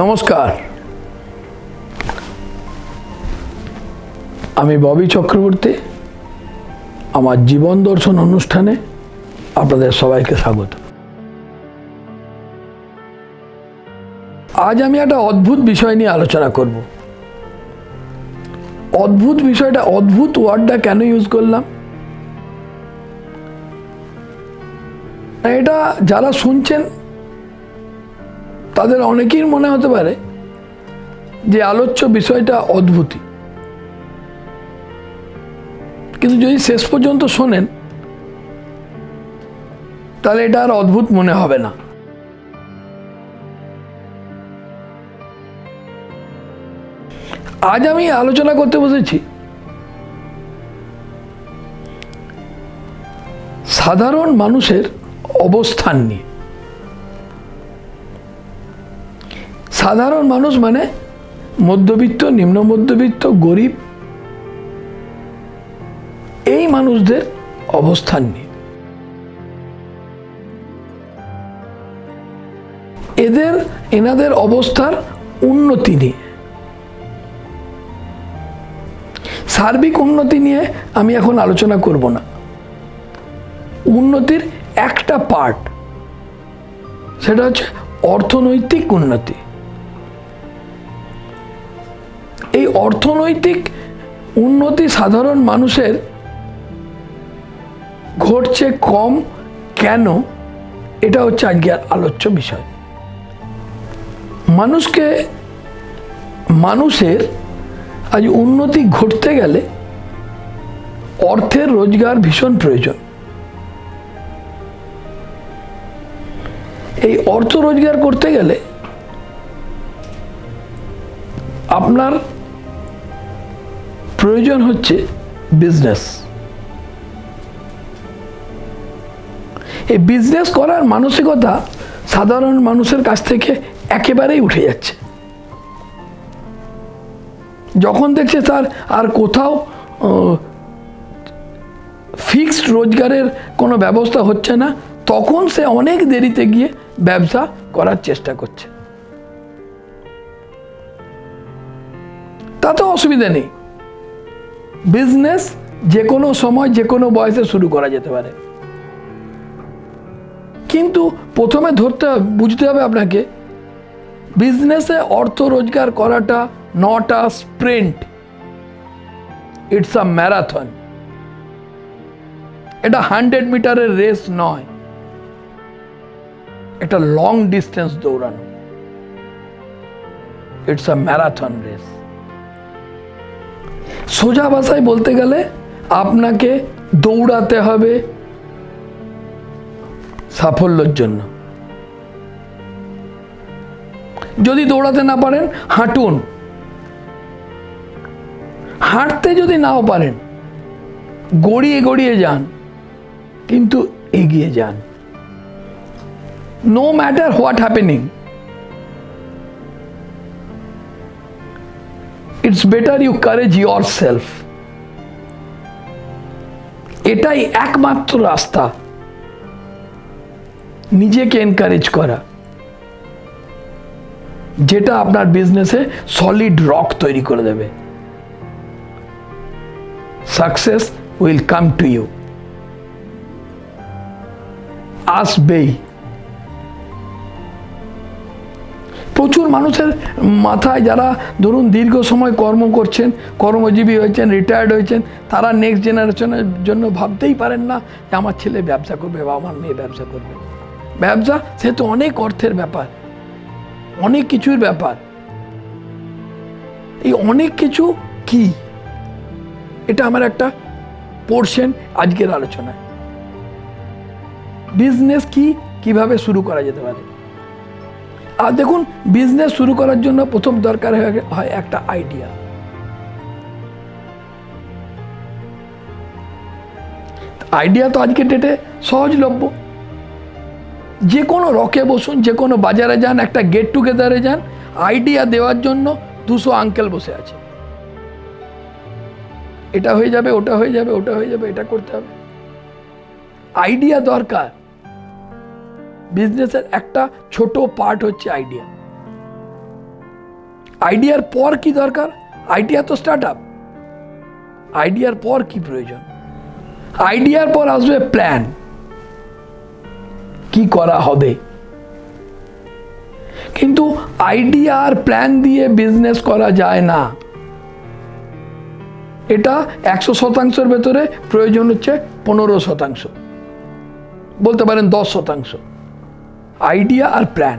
নমস্কার, আমি ববি চক্রবর্তী। আমার জীবন দর্শন অনুষ্ঠানে আপনাদের সবাইকে স্বাগত। আজ আমি একটা অদ্ভুত বিষয় নিয়ে আলোচনা করব। অদ্ভুত বিষয়টা, অদ্ভুত ওয়ার্ডটা কেন ইউজ করলাম, এটা যারা শুনছেন তাদের অনেকেই মনে হতে পারে যে আলোচ্য বিষয়টা অদ্ভুতই, কিন্তু যদি শেষ পর্যন্ত শোনেন তাহলে এটা আর অদ্ভুত মনে হবে না। আজ আমি আলোচনা করতে বসেছি সাধারণ মানুষের অবস্থান নিয়ে। সাধারণ মানুষ মানে মধ্যবিত্ত, নিম্ন মধ্যবিত্ত, গরিব, এই মানুষদের অবস্থান নিয়ে, এনাদের অবস্থার উন্নতি নিয়ে, সার্বিক উন্নতি নিয়ে আমি এখন আলোচনা করব না। উন্নতির একটা পার্ট, সেটা হচ্ছে অর্থনৈতিক উন্নতি। এই অর্থনৈতিক উন্নতি সাধারণ মানুষের ঘটছে কম কেন, এটা হচ্ছে আজকের আলোচ্য বিষয়। মানুষের আজ উন্নতি ঘটতে গেলে অর্থের রোজগার ভীষণ প্রয়োজন। এই অর্থ রোজগার করতে গেলে আপনার প্রয়োজন হচ্ছে বিজনেস। এই বিজনেস করার মানসিকতা সাধারণ মানুষের কাছ থেকে একেবারেই উঠে যাচ্ছে। যখন দেখছে তার আর কোথাও ফিক্সড রোজগারের কোনো ব্যবস্থা হচ্ছে না, তখন সে অনেক দেরিতে গিয়ে ব্যবসা করার চেষ্টা করছে। তাতে অসুবিধা নেই, বিজনেস যে কোনো সময় যে কোনো বয়সে শুরু করা যেতে পারে। কিন্তু প্রথমে বুঝতে হবে আপনাকে, বিজনেসে অর্থ রোজগার করাটা not a sprint, it's a marathon. এটা 100 মিটারের রেস নয়, এটা লং ডিস্টেন্স দৌড়ানো। It's a marathon race. সোজা ভাষায় বলতে গেলে আপনাকে দৌড়াতে হবে সাফল্যের জন্য। যদি দৌড়াতে না পারেন, হাঁটুন। হাঁটতে যদি নাও পারেন, গড়িয়ে গড়িয়ে যান, কিন্তু এগিয়ে যান। No matter what happening, it's better you courage yourself. এটাই একমাত্র রাস্তা নিজেকে এনকারেজ করা, যেটা আপনার বিজনেসে সলিড রক তৈরি করে দেবে। Success will come to you, আসবেই। প্রচুর মানুষের মাথায়, যারা ধরুন দীর্ঘ সময় কর্ম করছেন, কর্মজীবী হয়েছেন, রিটায়ার্ড হয়েছেন, তারা নেক্সট জেনারেশনের জন্য ভাবতেই পারেন না যে আমার ছেলে ব্যবসা করবে বা আমার মেয়ে ব্যবসা করবে। ব্যবসা সে তো অনেক অর্থের ব্যাপার, অনেক কিছুর ব্যাপার। এই অনেক কিছু কি, এটা আমার একটা পোর্শন আজকের আলোচনায়। বিজনেস কি, কিভাবে শুরু করা যেতে পারে। আর দেখুন, বিজনেস শুরু করার জন্য প্রথম দরকার হয় একটা আইডিয়া। আইডিয়া তো আজকের ডেটে সহজলভ্য। যে কোনো রকে বসুন, যে কোনো বাজারে যান, একটা গেট টুগেদারে যান, আইডিয়া দেওয়ার জন্য 200 আঙ্কেল বসে আছে। এটা হয়ে যাবে, ওটা হয়ে যাবে, ওটা হয়ে যাবে, এটা করতে হবে। আইডিয়া দরকার। বিজনেসের একটা ছোট পার্ট হচ্ছে আইডিয়া। আইডিয়ার পর কি দরকার? আইডিয়া তো স্টার্ট আপ। আইডিয়ার পর কি প্রয়োজন? আইডিয়ার পর আসবে প্ল্যান, কি করা হবে। কিন্তু আইডিয়া আর প্ল্যান দিয়ে বিজনেস করা যায় না। এটা 100% ভেতরে প্রয়োজন হচ্ছে 15%, বলতে পারেন 10%। আইডিয়া আর প্ল্যান।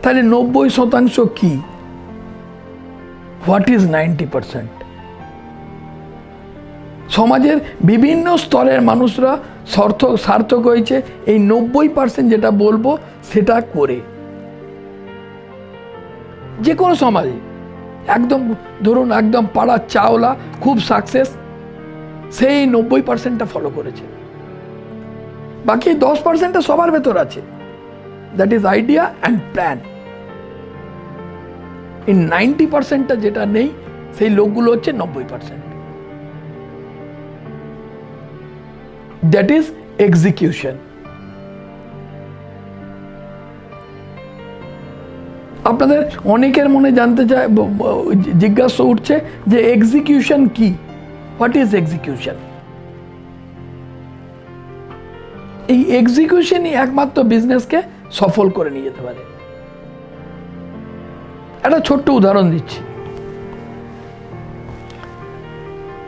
তাহলে 90% কি? What is 90%? সমাজের বিভিন্ন স্তরের মানুষরা সার্থক হয়েছে এই 90% যেটা বলবো সেটা করে। যে কোনো সমাজে একদম ধরুন একদম পাড়ার চাওলা খুব সাকসেস, সেই 90%টা ফলো করেছে। বাকি 10%টা সবার ভেতর আছে, that is idea and plan. এই 90%টা যেটা নেই সেই লোকগুলো হচ্ছে 90%। That is execution. আপনাদের অনেকের মনে জানতে চায়, জিজ্ঞাসা উঠছে যে এক্সিকিউশন কি? What is execution? এই এক্সিকিউশনই একমাত্র বিজনেসকে সফল করে নিয়ে যেতে পারে। একটা ছোট্ট উদাহরণ দিচ্ছি।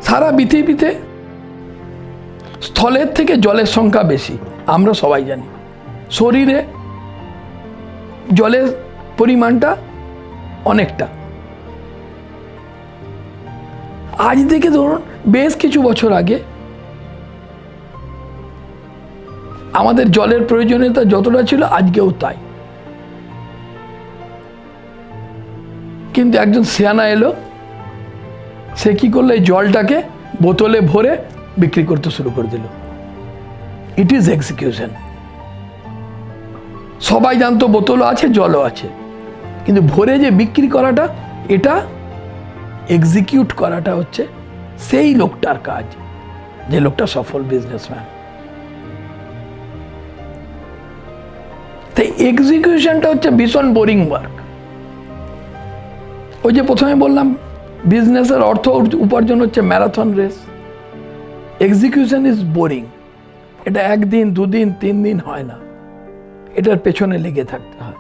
সারা পৃথিবীতে স্থলের থেকে জলের সংখ্যা বেশি, আমরা সবাই জানি। শরীরে জলের পরিমাণটা অনেকটা। আজ থেকে ধরুন বেশ কিছু বছর আগে আমাদের জলের প্রয়োজনীয়তা যতটা ছিল আজকেও তাই। কিন্তু একজন সিয়ানা এলো, সে কি করলো? এই জলটাকে বোতলে ভরে বিক্রি করতে শুরু করে দিল। It is execution. সবাই জানতো বোতলও আছে, জলও আছে, কিন্তু ভরে যে বিক্রি করাটা, এটা এক্সিকিউট করাটা হচ্ছে সেই লোকটার কাজ, যে লোকটা সফল বিজনেসম্যান। তাই এক্সিকিউশনটা হচ্ছে ভীষণ বোরিং ওয়ার্ক। ওই যে প্রথমে বললাম বিজনেসের অর্থ উপার্জন হচ্ছে marathon race. Execution is boring. এটা 1 দিন 2 দিন 3 দিন হয় না, এটার পেছনে লেগে থাকতে হয়।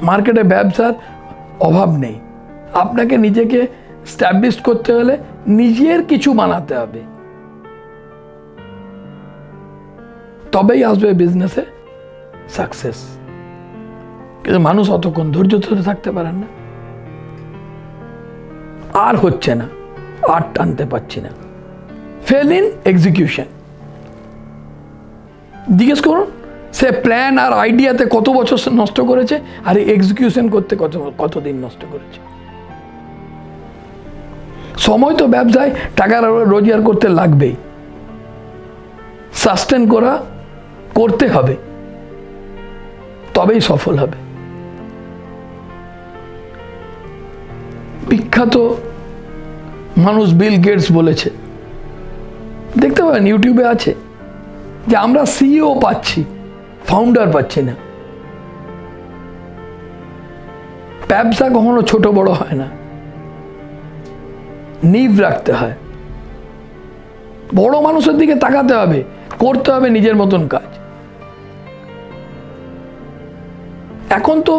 মার্কেটে ব্যবসার অভাব নেই। আপনাকে নিজেকে স্ট্যাবলিশ করতে হলে নিজের কিছু বানাতে হবে, তবেই আসবে বিজনেসে সাকসেস। কিন্তু মানুষ অতক্ষণ ধৈর্য ধরে থাকতে পারেন না। আর হচ্ছে না, আর টানতে পারছি না। Fail in execution. জিজ্ঞেস করুন সে প্ল্যান আর আইডিয়াতে কত বছর নষ্ট করেছে, আর এক্সিকিউশন করতে কতদিন নষ্ট করেছে। সময় তো ব্যবসায় টাকা রোজগার করতে লাগবেই, সাস্টেন করতে হবে, তবেই সফল হবে। বিখ্যাত মানুষ বিল গেটস বলেছে, দেখতে পাবেন ইউটিউবে আছে, যে আমরা সিইও পাচ্ছি, ফাউন্ডার পাচ্ছি না। ব্যবসা কখনো ছোট বড় হয় না, নিভ রাখতে হয়। বড় মানুষের দিকে তাকাতে হবে, করতে হবে নিজের মতন কাজ। এখন তো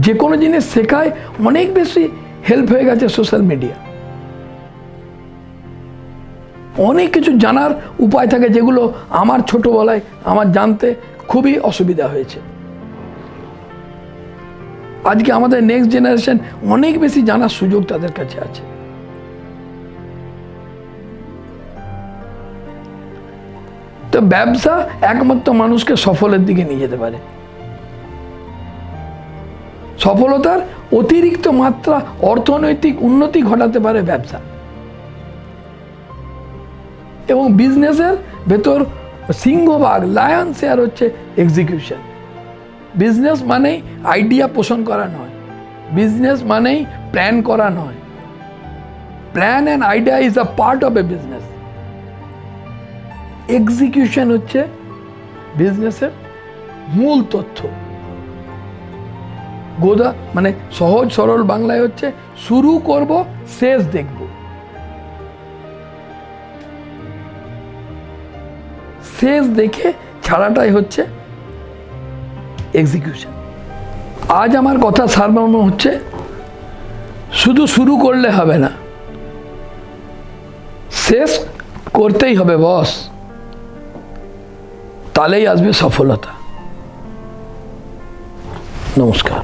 যে কোনো জিনিস শেখায় অনেক বেশি হেল্প হয়ে গেছে সোশ্যাল মিডিয়া। অনেক কিছু জানার উপায় থাকে যেগুলো আমার ছোটবেলায় আমার জানতে খুবই অসুবিধা হয়েছে। আজকে আমাদের নেক্সট জেনারেশন অনেক বেশি জানার সুযোগ তাদের কাছে আছে। তো ব্যবসা একমাত্র মানুষকে সফলের দিকে নিয়ে যেতে পারে। সফলতার অতিরিক্ত মাত্রা অর্থনৈতিক উন্নতি ঘটাতে পারে ব্যবসা। এবং বিজনেসের ভেতর সিংহভাগ লায়ন শেয়ার হচ্ছে এক্সিকিউশন। বিজনেস মানেই আইডিয়া পোষণ করা নয়, বিজনেস মানেই প্ল্যান করা নয়। Plan and idea is a part of A business. Execution হচ্ছে বিজনেসের মূল তথ্য। গোদা মানে সহজ সরল বাংলায় হচ্ছে শুরু করব, শেষ দেখব। শেষ দেখে ছাড়াটাই হচ্ছে এক্সিকিউশন। আজ আমার কথা সারমর্ম হচ্ছে শুধু শুরু করলে হবে না, শেষ করতেই হবে বস, তাহলেই আসবে সফলতা। নমস্কার।